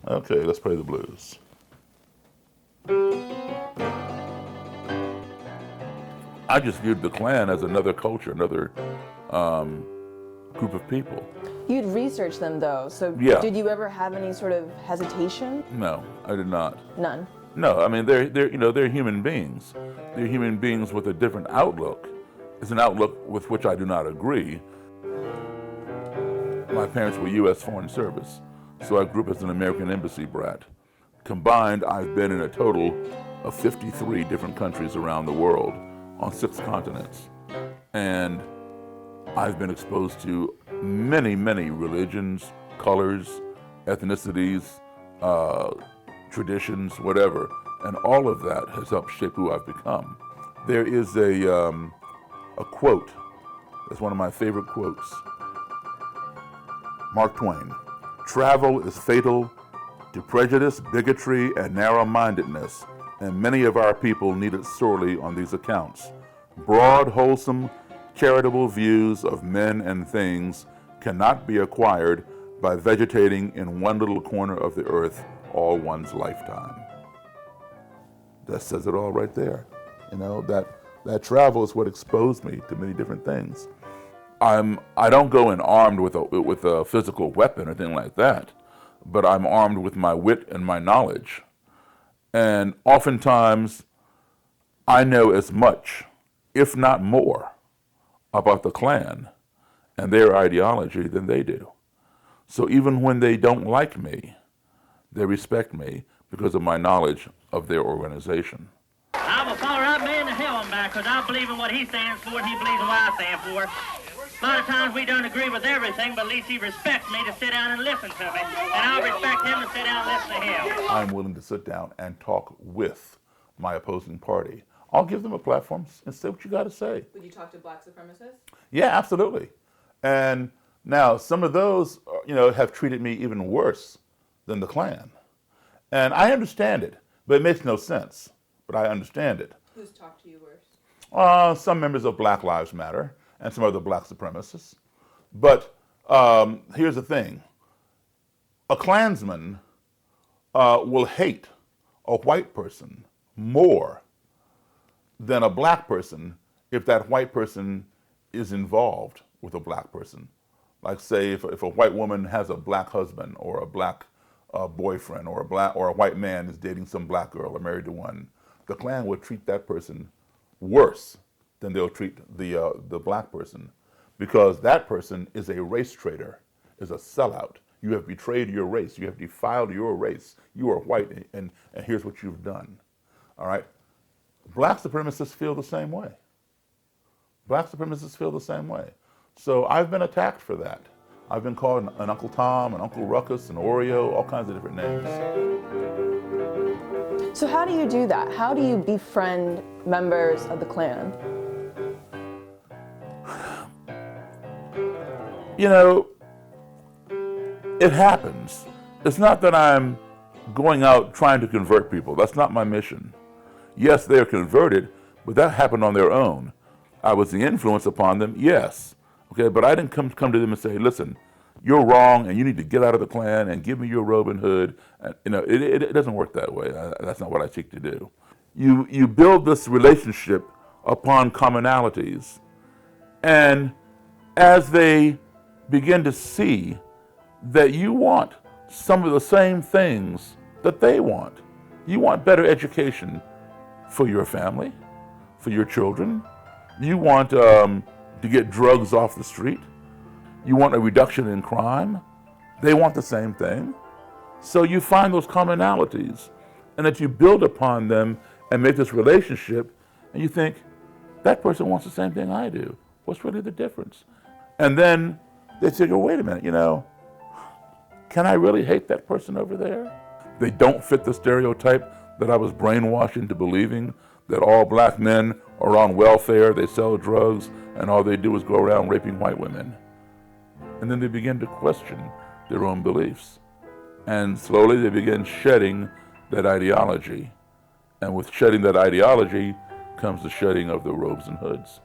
Okay, let's play the blues. I just viewed the Klan as another culture, another group of people. You'd researched them though, so Yeah. did you ever have any sort of hesitation? No, I did not. None. No, I mean they're human beings. They're human beings with a different outlook. It's an outlook with which I do not agree. My parents were U.S. Foreign Service, so I grew up as an American Embassy brat. Combined, I've been in a total of 53 different countries around the world on 6 continents. And I've been exposed to many, many religions, colors, ethnicities, traditions, whatever. And all of that has helped shape who I've become. There is a quote, that's one of my favorite quotes. Mark Twain, "Travel is fatal to prejudice, bigotry, and narrow-mindedness, and many of our people need it sorely on these accounts. Broad, wholesome, charitable views of men and things cannot be acquired by vegetating in one little corner of the earth all one's lifetime." That says it all right there. You know, that travel is what exposed me to many different things. I don't go in armed with a physical weapon or anything like that, but I'm armed with my wit and my knowledge. And oftentimes, I know as much, if not more, about the Klan and their ideology than they do. So even when they don't like me, they respect me because of my knowledge of their organization. I will follow right man to hell and back because I believe in what he stands for and he believes in what I stand for. A lot of times we don't agree with everything, but at least he respects me to sit down and listen to me. And I'll respect him to sit down and listen to him. I'm willing to sit down and talk with my opposing party. I'll give them a platform and say what you got to say. Would you talk to black supremacists? Yeah, absolutely. And now some of those, have treated me even worse than the Klan. And I understand it, but it makes no sense. But I understand it. Who's talked to you worse? Some members of Black Lives Matter and some other black supremacists. But here's the thing. A Klansman will hate a white person more than a black person if that white person is involved with a black person. Like say if a white woman has a black husband or a black boyfriend or a white man is dating some black girl or married to one, the Klan will treat that person worse than they'll treat the black person, because that person is a race traitor, is a sellout. You have betrayed your race. You have defiled your race. You are white, and here's what you've done. All right? Black supremacists feel the same way. Black supremacists feel the same way. So I've been attacked for that. I've been called an Uncle Tom, an Uncle Ruckus, an Oreo, all kinds of different names. So how do you do that? How do you befriend members of the Klan? It happens. It's not that I'm going out trying to convert people. That's not my mission. Yes, they're converted, but that happened on their own. I was the influence upon them, yes. Okay, but I didn't come to them and say, listen, you're wrong and you need to get out of the Klan and give me your robe and hood. It doesn't work that way. That's not what I seek to do. You build this relationship upon commonalities. And as they begin to see that you want some of the same things that they want, you want better education for your family, for your children. You want to get drugs off the street. You want a reduction in crime. They want the same thing. So you find those commonalities and that you build upon them and make this relationship, and you think, that person wants the same thing I do. What's really the difference? And then they say, oh, wait a minute, can I really hate that person over there? They don't fit the stereotype that I was brainwashed into believing, that all black men are on welfare, they sell drugs, and all they do is go around raping white women. And then they begin to question their own beliefs. And slowly they begin shedding that ideology. And with shedding that ideology comes the shedding of the robes and hoods.